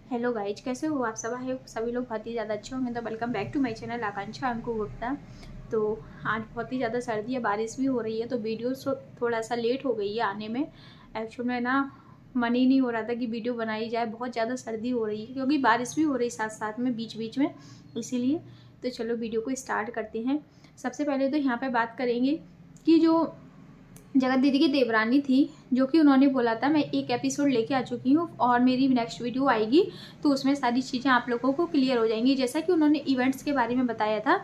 Hello guys, कैसे हो आप सब? है सभी लोग बहुत ही ज़्यादा अच्छे होंगे। तो welcome back to my channel Akanksha Anku Gupta. तो आज बहुत ही ज़्यादा सर्दी है, बारिश भी हो रही है, तो वीडियो थोड़ा सा लेट हो गई है आने में। एक्चुअल में ना मन ही नहीं हो रहा था कि वीडियो बनाई जाए, बहुत ज़्यादा सर्दी हो रही है क्योंकि बारिश भी हो रही साथ साथ में बीच बीच में, इसीलिए। तो चलो वीडियो को स्टार्ट करते हैं। सबसे पहले तो यहाँ पर बात करेंगे कि जो जगत दीदी की देवरानी थी, जो कि उन्होंने बोला था, मैं एक एपिसोड लेके आ चुकी हूँ और मेरी नेक्स्ट वीडियो आएगी तो उसमें सारी चीज़ें आप लोगों को क्लियर हो जाएंगी। जैसा कि उन्होंने इवेंट्स के बारे में बताया था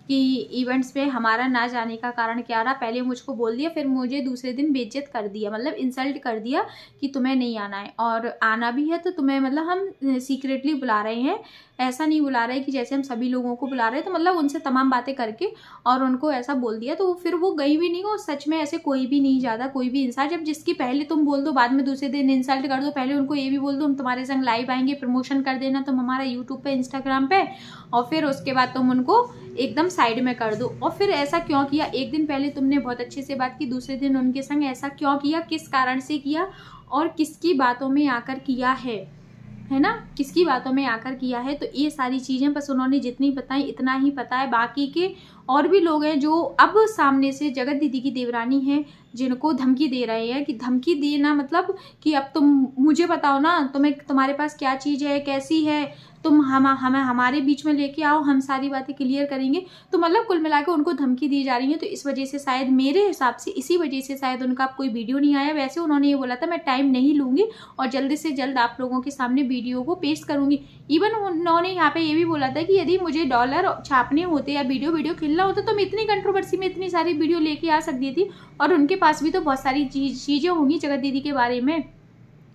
कि इवेंट्स में हमारा ना जाने का कारण क्या रहा। पहले मुझको बोल दिया, फिर मुझे दूसरे दिन बेइज्जत कर दिया, मतलब इंसल्ट कर दिया कि तुम्हें नहीं आना है, और आना भी है तो तुम्हें मतलब हम सीक्रेटली बुला रहे हैं, ऐसा नहीं बुला रहे कि जैसे हम सभी लोगों को बुला रहे हैं। तो मतलब उनसे तमाम बातें करके और उनको ऐसा बोल दिया, तो फिर वो गई भी नहीं। और सच में ऐसे कोई भी नहीं जाता, कोई भी इंसान। जब जिसकी पहले तुम बोल दो, बाद में दूसरे दिन इंसल्ट कर दो, पहले उनको ये भी बोल दो हम तुम्हारे संग लाइव आएंगे, प्रमोशन कर देना तुम हमारा यूट्यूब पे, इंस्टाग्राम पे, और फिर उसके बाद तुम उनको एकदम साइड में कर दो। और फिर ऐसा क्यों किया? एक दिन पहले तुमने बहुत अच्छे से बात की, दूसरे दिन उनके संग ऐसा क्यों किया, किस कारण से किया और किसकी बातों में आकर किया है ना, किसकी बातों में आकर किया है। तो ये सारी चीज़ें बस उन्होंने जितनी बताई इतना ही पता है। बाकी के और भी लोग हैं जो अब सामने से जगत दीदी की देवरानी हैं, जिनको धमकी दे रहे हैं कि धमकी देना मतलब कि अब तुम मुझे बताओ ना, तुम्हारे पास क्या चीज़ है, कैसी है, तुम हमें हमारे बीच में लेके आओ, हम सारी बातें क्लियर करेंगे। तो मतलब कुल मिलाकर उनको धमकी दी जा रही है। तो इस वजह से शायद, मेरे हिसाब से इसी वजह से शायद उनका अब कोई वीडियो नहीं आया। वैसे उन्होंने ये बोला था मैं टाइम नहीं लूँगी और जल्द से जल्द आप लोगों के सामने वीडियो को पेश करूँगी। इवन उन्होंने यहाँ पे ये भी बोला था कि यदि मुझे डॉलर छापने होते या वीडियो खेलना होता तो मैं इतनी कंट्रोवर्सी में इतनी सारी वीडियो लेके आ सकती थी। और उनके पास भी तो बहुत सारी चीज़ें होंगी जगत दीदी के बारे में,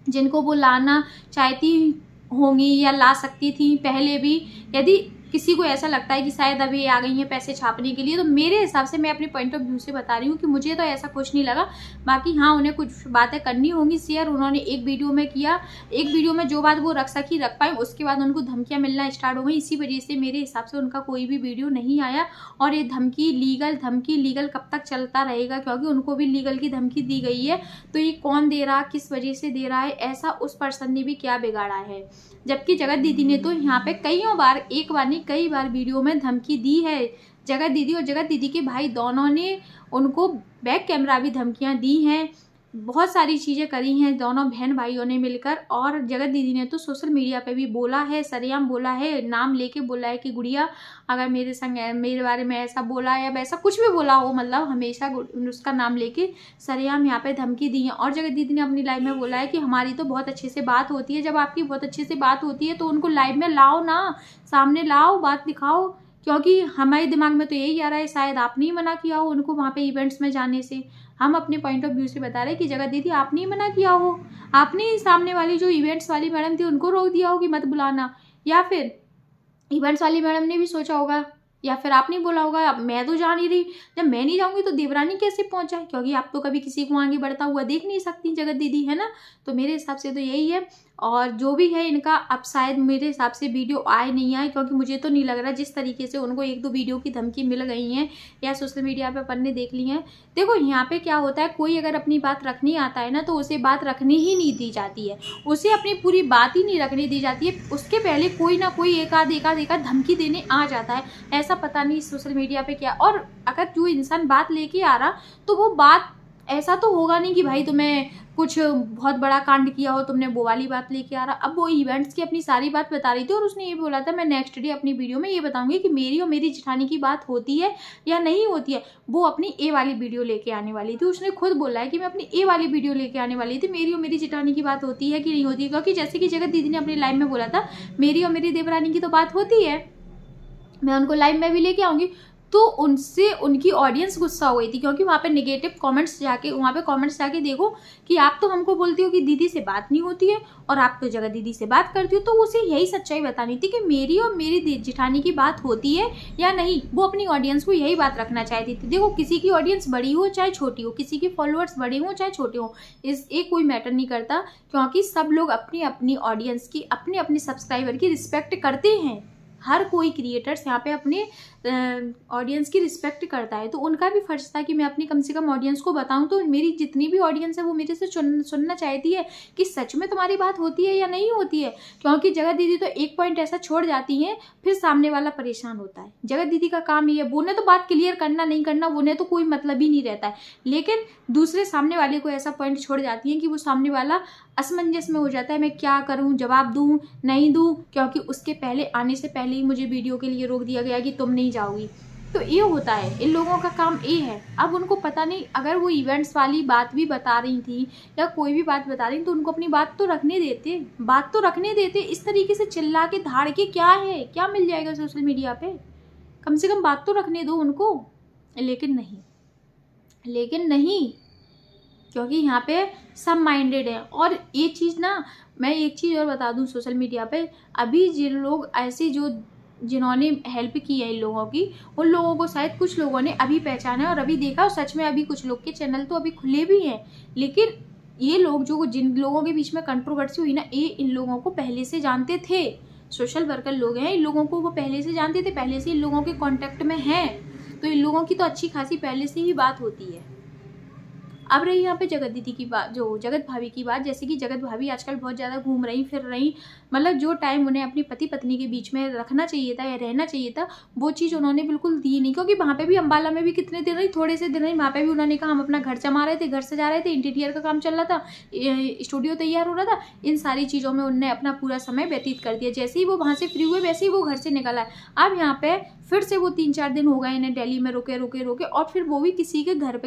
जिनको वो लाना चाहती होंगी या ला सकती थी पहले भी। यदि किसी को ऐसा लगता है कि शायद अभी आ गई हैं पैसे छापने के लिए, तो मेरे हिसाब से, मैं अपने पॉइंट ऑफ व्यू से बता रही हूँ कि मुझे तो ऐसा कुछ नहीं लगा। बाकी हाँ, उन्हें कुछ बातें करनी होंगी शेयर, उन्होंने एक वीडियो में किया, एक वीडियो में जो बात वो रख सकी रख पाए, उसके बाद उनको धमकियाँ मिलना स्टार्ट हो गई। इसी वजह से मेरे हिसाब से उनका कोई भी वीडियो नहीं आया। और ये धमकी लीगल कब तक चलता रहेगा, क्योंकि उनको भी लीगल की धमकी दी गई है। तो ये कौन दे रहा, किस वजह से दे रहा है, ऐसा उस पर्सन ने भी क्या बिगाड़ा है? जबकि जगत दीदी ने तो यहाँ पे कईयों बार, एक बार नहीं कई बार वीडियो में धमकी दी है। जगत दीदी और जगत दीदी के भाई दोनों ने उनको बैक कैमरा भी धमकियाँ दी हैं, बहुत सारी चीज़ें करी हैं दोनों बहन भाइयों ने मिलकर। और जगत दीदी ने तो सोशल मीडिया पे भी बोला है, सरेआम बोला है, नाम लेके बोला है कि गुड़िया अगर मेरे संग मेरे बारे में ऐसा बोला या वैसा कुछ भी बोला हो, मतलब हमेशा उसका नाम लेके सरेआम यहाँ पे धमकी दी है। और जगत दीदी ने अपनी लाइव में बोला है कि हमारी तो बहुत अच्छे से बात होती है। जब आपकी बहुत अच्छे से बात होती है तो उनको लाइव में लाओ ना, सामने लाओ, बात दिखाओ। क्योंकि हमारे दिमाग में तो यही आ रहा है शायद आपने ही मना किया हो उनको वहाँ पे इवेंट्स में जाने से। हम अपने पॉइंट ऑफ व्यू से बता रहे हैं कि जगत दीदी आपने ही मना किया हो, आपने ही सामने वाली जो इवेंट्स वाली मैडम थी उनको रोक दिया हो कि मत बुलाना, या फिर इवेंट्स वाली मैडम ने भी सोचा होगा, या फिर आपने बोला होगा अब मैं तो जा नहीं रही, जब मैं नहीं जाऊंगी तो देवरानी कैसे पहुंचा? क्योंकि आप तो कभी किसी को आगे बढ़ता हुआ देख नहीं सकती जगत दीदी, है ना। तो मेरे हिसाब से तो यही है। और जो भी है इनका, अब शायद मेरे हिसाब से वीडियो आए नहीं आए, क्योंकि मुझे तो नहीं लग रहा जिस तरीके से उनको एक दो वीडियो की धमकी मिल गई हैं या सोशल मीडिया पे अपन ने देख ली है। देखो यहाँ पे क्या होता है, कोई अगर अपनी बात रखनी आता है ना तो उसे बात रखनी ही नहीं दी जाती है, उसे अपनी पूरी बात ही नहीं रखने दी जाती है। उसके पहले कोई ना कोई एक आध धमकी देने आ जाता है। ऐसा पता नहीं सोशल मीडिया पे क्या। और अगर जो इंसान बात लेके आ रहा तो वो बात, ऐसा तो होगा नहीं कि भाई तुम्हें कुछ बहुत बड़ा कांड किया हो, तुमने वो वाली बात लेके आ रहा। अब वो इवेंट्स की अपनी सारी बात बता रही थी और उसने ये बोला था मैं नेक्स्ट डे अपनी वीडियो में ये बताऊंगी कि मेरी और मेरी जेठानी की बात होती है या नहीं होती है। वो अपनी ए वाली वीडियो लेके आने वाली थी, उसने खुद बोला है कि मैं अपनी ए वाली वीडियो लेके आने वाली थी, मेरी और मेरी जेठानी की बात होती है कि नहीं होती है। क्योंकि जैसे कि जगत दीदी ने अपनी लाइव में बोला था मेरी और मेरी देवरानी की तो बात होती है, मैं उनको लाइव में भी लेके आऊंगी। तो उनसे उनकी ऑडियंस गुस्सा हो गई थी, क्योंकि वहाँ पे नेगेटिव कमेंट्स जाके देखो कि आप तो हमको बोलती हो कि दीदी से बात नहीं होती है और आप तो जगत दीदी से बात करती हो। तो उसे यही सच्चाई बतानी थी कि मेरी और मेरी जेठानी की बात होती है या नहीं। वो अपनी ऑडियंस को यही बात रखना चाहती थी। देखो किसी की ऑडियंस बड़ी हो चाहे छोटी हो, किसी के फॉलोअर्स बड़े हो चाहे छोटे हो, एक कोई मैटर नहीं करता, क्योंकि सब लोग अपनी अपनी ऑडियंस की, अपने अपने सब्सक्राइबर की रिस्पेक्ट करते हैं। हर कोई क्रिएटर्स यहाँ पे अपने ऑडियंस की रिस्पेक्ट करता है, तो उनका भी फर्ज था कि मैं अपनी कम से कम ऑडियंस को बताऊं। तो मेरी जितनी भी ऑडियंस है वो मेरे से सुनना चाहती है कि सच में तुम्हारी बात होती है या नहीं होती है। क्योंकि जगत दीदी तो एक पॉइंट ऐसा छोड़ जाती हैं, फिर सामने वाला परेशान होता है। जगत दीदी का काम ये है, वो ने तो बात क्लियर करना नहीं करना वो ने तो कोई मतलब ही नहीं रहता है, लेकिन दूसरे सामने वाले को ऐसा पॉइंट छोड़ जाती है कि वो सामने वाला असमंजस में हो जाता है, मैं क्या करूं, जवाब दूं नहीं दूं, क्योंकि उसके पहले आने से पहले ही मुझे वीडियो के लिए रोक दिया गया कि तुम नहीं जाओगी। तो ये होता है, इन लोगों का काम ये है। अब उनको पता नहीं, अगर वो इवेंट्स वाली बात भी बता रही थी या कोई भी बात बता रही तो उनको अपनी बात तो रखने देते, बात तो रखने देते। इस तरीके से चिल्ला के धाड़ के क्या है, क्या मिल जाएगा सोशल मीडिया पे, कम से कम बात तो रखने दो उनको। लेकिन नहीं, क्योंकि यहाँ पे सब माइंडेड है। और ये चीज़ ना, मैं एक चीज़ और बता दूँ, सोशल मीडिया पे अभी जिन लोग ऐसे जिन्होंने हेल्प की है इन लोगों की, उन लोगों को शायद कुछ लोगों ने अभी पहचाना है और अभी देखा, और सच में अभी कुछ लोग के चैनल तो अभी खुले भी हैं। लेकिन ये लोग जिन लोगों के बीच में कंट्रोवर्सी हुई ना, ये इन लोगों को पहले से जानते थे। सोशल वर्कर लोग हैं, इन लोगों को वो पहले से जानते थे, पहले से इन लोगों के कॉन्टेक्ट में हैं, तो इन लोगों की तो अच्छी खासी पहले से ही बात होती है। अब रही यहाँ पे जगत दीदी की बात, जो जगत भाभी की बात, जैसे कि जगत भाभी आजकल बहुत ज़्यादा घूम रही फिर रही, मतलब जो टाइम उन्हें अपनी पति पत्नी के बीच में रखना चाहिए था या रहना चाहिए था, वो चीज़ उन्होंने बिल्कुल दी नहीं। क्योंकि वहाँ पे भी अम्बाला में भी कितने दिन रही, थोड़े से दिन रही, वहाँ पे भी उन्होंने कहा हम अपना घर जमा रहे थे, घर सजा रहे थे, इंटीरियर का काम चल रहा था, स्टूडियो तैयार हो रहा था, इन सारी चीज़ों में उन्होंने अपना पूरा समय व्यतीत कर दिया। जैसे ही वो वहाँ से फ्री हुए वैसे ही वो घर से निकल आए। अब यहाँ पे फिर से वो 3-4 दिन हो गए इन्हें दिल्ली में रुके, और फिर वो भी किसी के घर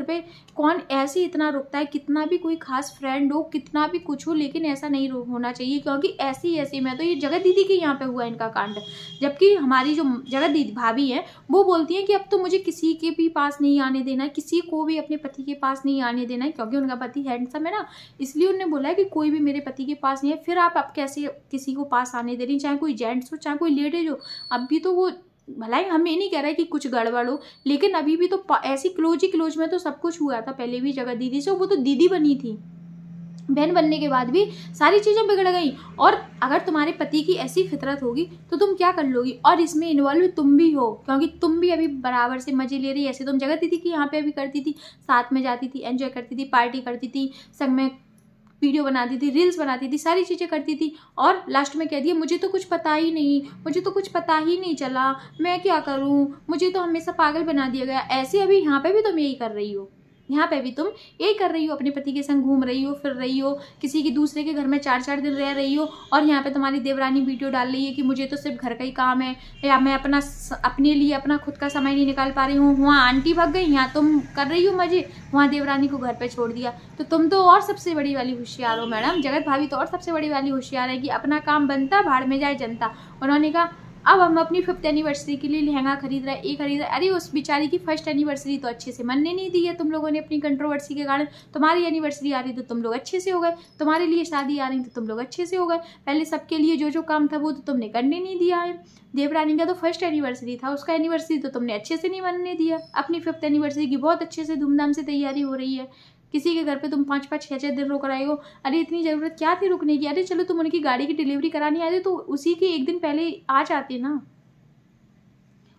पे। कौन ऐसे इतना रुकता है, कितना भी कोई खास फ्रेंड हो, कितना भी कुछ हो, लेकिन ऐसा नहीं होना चाहिए। क्योंकि ऐसी में तो ये जगत दीदी के यहाँ पे हुआ इनका कांड, जबकि हमारी जो जगत दीदी भाभी है वो बोलती है कि अब तो मुझे किसी के भी पास नहीं आने देना है, किसी को भी अपने पति के पास नहीं आने देना है। क्योंकि उनका पति हैंडसम है ना, इसलिए उन्होंने बोला है कि कोई भी मेरे पति के पास नहीं है। फिर आप अब कैसे किसी को पास आने दे रही, चाहे कोई जेंट्स हो चाहे कोई लेडीज हो। अब भी तो वो, भलाई हम ये नहीं कह रहे कि कुछ गड़बड़ हो, लेकिन अभी भी तो ऐसी क्लोज में तो सब कुछ हुआ था पहले भी जगत दीदी से। वो तो दीदी बनी थी, बहन बनने के बाद भी सारी चीज़ें बिगड़ गई। और अगर तुम्हारे पति की ऐसी फितरत होगी तो तुम क्या कर लोगी, और इसमें इन्वॉल्व तुम भी हो, क्योंकि तुम भी अभी बराबर से मजे ले रही। ऐसे तुम जगत दीदी की यहाँ पे अभी करती थी, साथ में जाती थी, एंजॉय करती थी, पार्टी करती थी, संग में वीडियो बनाती थी, रील्स बनाती थी, सारी चीज़ें करती थी, और लास्ट में कह दिया मुझे तो कुछ पता ही नहीं, मुझे तो कुछ पता ही नहीं चला, मैं क्या करूं, मुझे तो हमेशा पागल बना दिया गया। ऐसे अभी यहाँ पे भी तुम यही कर रही हो, यहाँ पे भी तुम यही कर रही हो, अपने पति के संग घूम रही हो, फिर रही हो, किसी की दूसरे के घर में 4-4 दिन रह रही हो। और यहाँ पे तुम्हारी देवरानी वीडियो डाल रही है कि मुझे तो सिर्फ घर का ही काम है, या मैं अपने लिए अपना खुद का समय नहीं निकाल पा रही हूँ। वहाँ आंटी भाग गई, यहाँ तुम कर रही हो मजे, वहाँ देवरानी को घर पे छोड़ दिया। तो तुम तो और सबसे बड़ी वाली होशियार हो मैडम, जगत भाभी तो और सबसे बड़ी वाली होशियार है कि अपना काम बनता, भाड़ में जाए जनता। उन्होंने कहा अब हम अपनी 5th एनिवर्सरी के लिए लहंगा खरीद रहे, ये खरीद रहे। अरे उस बेचारी की 1st एनिवर्सरी तो अच्छे से मनने नहीं दी है तुम लोगों ने अपनी कंट्रोवर्सी के कारण। तुम्हारी एनिवर्सरी आ रही तो तुम लोग अच्छे से हो गए, तुम्हारे लिए शादी आ रही तो तुम लोग अच्छे से हो गए। पहले सबके लिए जो काम था वो तो तुमने करने नहीं दिया है। देवरानी का तो 1st एनिवर्सरी था, उसका एनिवर्सरी तो तुमने अच्छे से नहीं मनने दिया। अपनी 5th एनिवर्सरी की बहुत अच्छे से धूमधाम से तैयारी हो रही है, किसी के घर पे तुम 5-5, 6-6 दिन रुक रहे हो। अरे इतनी ज़रूरत क्या थी रुकने की? अरे चलो तुम उनकी गाड़ी की डिलीवरी करानी आती तो उसी के एक दिन पहले आ जाते ना।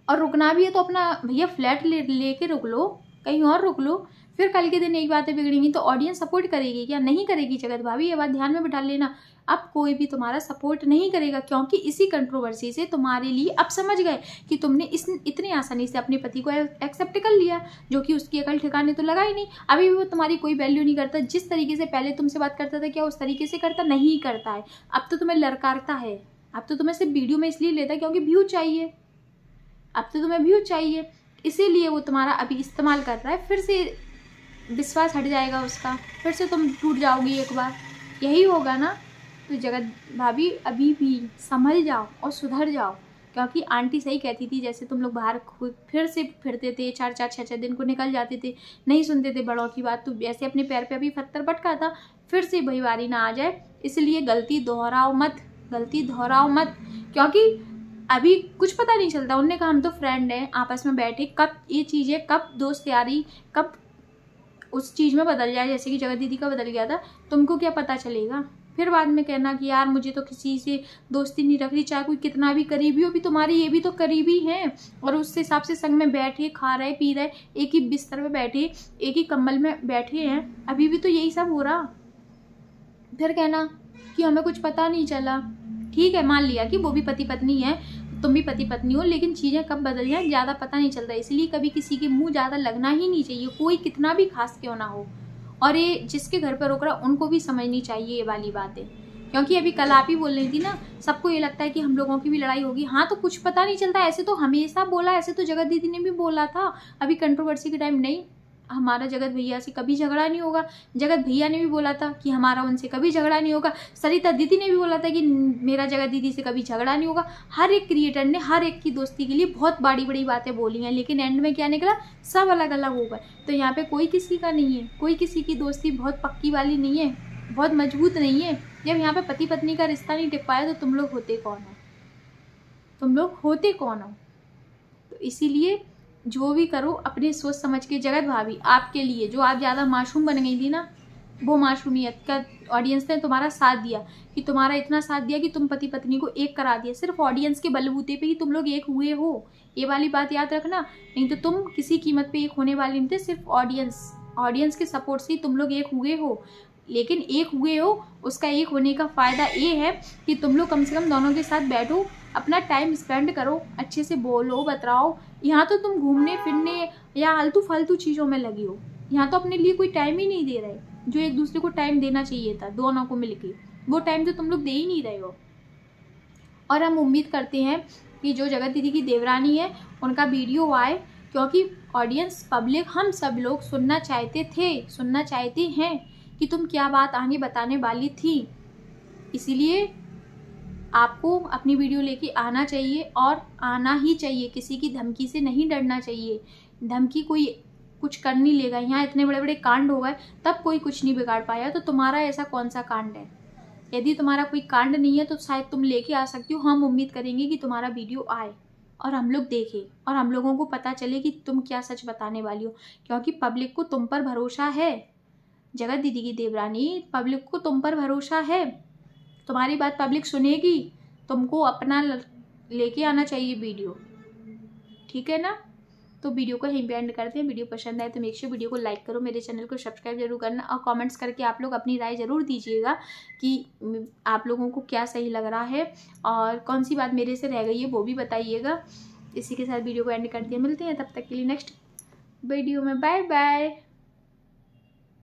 और रुकना भी है तो अपना भैया फ्लैट लेके रुक लो, कहीं और रुक लो। फिर कल के दिन एक बातें बिगड़ेंगी तो ऑडियंस सपोर्ट करेगी क्या? नहीं करेगी जगत भाभी, ये बात ध्यान में बिठा लेना। अब कोई भी तुम्हारा सपोर्ट नहीं करेगा, क्योंकि इसी कंट्रोवर्सी से तुम्हारे लिए अब समझ गए कि तुमने इतनी आसानी से अपने पति को एक्सेप्ट कर लिया, जो कि उसकी अकल ठिकाने तो लगा ही नहीं। अभी भी वो तुम्हारी कोई वैल्यू नहीं करता। जिस तरीके से पहले तुमसे बात करता था क्या उस तरीके से करता नहीं करता है। अब तो तुम्हें लड़कारता है, अब तो तुम्हें सिर्फ वीडियो में इसलिए लेता है क्योंकि व्यू चाहिए, अब तो तुम्हें व्यू चाहिए, इसीलिए वो तुम्हारा अभी इस्तेमाल कर रहा है। फिर से विश्वास हट जाएगा उसका, फिर से तुम टूट जाओगी एक बार, यही होगा ना। तो जगत भाभी अभी भी संभल जाओ और सुधर जाओ, क्योंकि आंटी सही कहती थी, जैसे तुम लोग बाहर फिर से फिरते थे, 4-4, 6-6 दिन को निकल जाते थे, नहीं सुनते थे बड़ों की बात, तो ऐसे अपने पैर पे अभी पत्थर पटका था, फिर से वही बारी ना आ जाए। इसलिए गलती दोहराओ मत, क्योंकि अभी कुछ पता नहीं चलता। उनने कहा हम तो फ्रेंड हैं, आपस में बैठे, कब ये चीज़ें, कब दोस्त यारी, कब उस चीज़ में बदल जाए, जैसे कि जगत दीदी का बदल गया था, तुमको क्या पता चलेगा। फिर बाद में कहना कि यार मुझे तो किसी से दोस्ती नहीं रख रही, चाहे कोई कितना भी करीबी हो, भी तुम्हारे ये भी तो करीबी हैं और उस हिसाब से संग में बैठे, खा रहे पी रहे, एक ही बिस्तर में बैठे, एक ही कंबल में बैठे हैं, अभी भी तो यही सब हो रहा। फिर कहना कि हमें कुछ पता नहीं चला। ठीक है, मान लिया कि वो भी पति पत्नी है, तुम भी पति पत्नी हो, लेकिन चीज़ें कब बदल जाए ज़्यादा पता नहीं चलता। इसलिए कभी किसी के मुंह ज़्यादा लगना ही नहीं चाहिए, कोई कितना भी खास क्यों ना हो। और ये जिसके घर पर रोक रहा उनको भी समझनी चाहिए ये वाली बातें, क्योंकि अभी कल आप ही बोल रही थी ना, सबको ये लगता है कि हम लोगों की भी लड़ाई होगी। हाँ, तो कुछ पता नहीं चलता, ऐसे तो हमेशा बोला, ऐसे तो जगत दीदी ने भी बोला था अभी कंट्रोवर्सी के टाइम, नहीं हमारा जगत भैया से कभी झगड़ा नहीं होगा। जगत भैया ने भी बोला था कि हमारा उनसे कभी झगड़ा नहीं होगा। सरिता दीदी ने भी बोला था कि मेरा जगत दीदी से कभी झगड़ा नहीं होगा। हर एक क्रिएटर ने हर एक की दोस्ती के लिए बहुत बड़ी बड़ी बातें बोली हैं, लेकिन एंड में क्या निकला, सब अलग अलग हो गए। तो यहाँ पे कोई किसी का नहीं है, कोई किसी की दोस्ती बहुत पक्की वाली नहीं है, बहुत मजबूत नहीं है। जब यहाँ पे पति पत्नी का रिश्ता नहीं टिक पाया तो तुम लोग होते कौन हो, तुम लोग होते कौन हो। तो इसीलिए जो भी करो अपने सोच समझ के। जगत भाभी आपके लिए जो आप ज़्यादा मासूम बन गई थी ना, वो मासूमियत का ऑडियंस ने तुम्हारा साथ दिया, कि तुम्हारा इतना साथ दिया कि तुम पति पत्नी को एक करा दिया। सिर्फ ऑडियंस के बलबूते पे ही तुम लोग एक हुए हो, ये वाली बात याद रखना। नहीं तो तुम किसी कीमत पे एक होने वाले नहीं थे, सिर्फ ऑडियंस के सपोर्ट से ही तुम लोग एक हुए हो। लेकिन एक हुए हो, उसका एक होने का फ़ायदा ये है कि तुम लोग कम से कम दोनों के साथ बैठो, अपना टाइम स्पेंड करो, अच्छे से बोलो बतराओ। यहाँ तो तुम घूमने फिरने या आलतू फालतू चीज़ों में लगी हो, यहाँ तो अपने लिए कोई टाइम ही नहीं दे रहे। जो एक दूसरे को टाइम देना चाहिए था दोनों को मिलके, वो टाइम तो तुम लोग दे ही नहीं रहे हो। और हम उम्मीद करते हैं कि जो जगत दीदी की देवरानी है उनका वीडियो आए, क्योंकि ऑडियंस पब्लिक हम सब लोग सुनना चाहते हैं कि तुम क्या बात आगे बताने वाली थी। इसीलिए आपको अपनी वीडियो लेके आना चाहिए और आना ही चाहिए। किसी की धमकी से नहीं डरना चाहिए। धमकी कोई कुछ कर नहीं लेगा। यहाँ इतने बड़े बड़े कांड हो गए तब कोई कुछ नहीं बिगाड़ पाया, तो तुम्हारा ऐसा कौन सा कांड है। यदि तुम्हारा कोई कांड नहीं है तो शायद तुम लेके आ सकती हो। हम उम्मीद करेंगे कि तुम्हारा वीडियो आए और हम लोग देखें और हम लोगों को पता चले कि तुम क्या सच बताने वाली हो, क्योंकि पब्लिक को तुम पर भरोसा है। जगत दीदी की देवरानी, पब्लिक को तुम पर भरोसा है, तुम्हारी बात पब्लिक सुनेगी। तुमको अपना लेके आना चाहिए वीडियो, ठीक है ना। तो वीडियो को यहीं पे एंड करते हैं। वीडियो पसंद आए तो मेक श्योर वीडियो को लाइक करो, मेरे चैनल को सब्सक्राइब जरूर करना और कमेंट्स करके आप लोग अपनी राय ज़रूर दीजिएगा कि आप लोगों को क्या सही लग रहा है और कौन सी बात मेरे से रह गई है वो भी बताइएगा। इसी के साथ वीडियो को एंड करते हैं, मिलते हैं तब तक के लिए नेक्स्ट वीडियो में। Bye bye.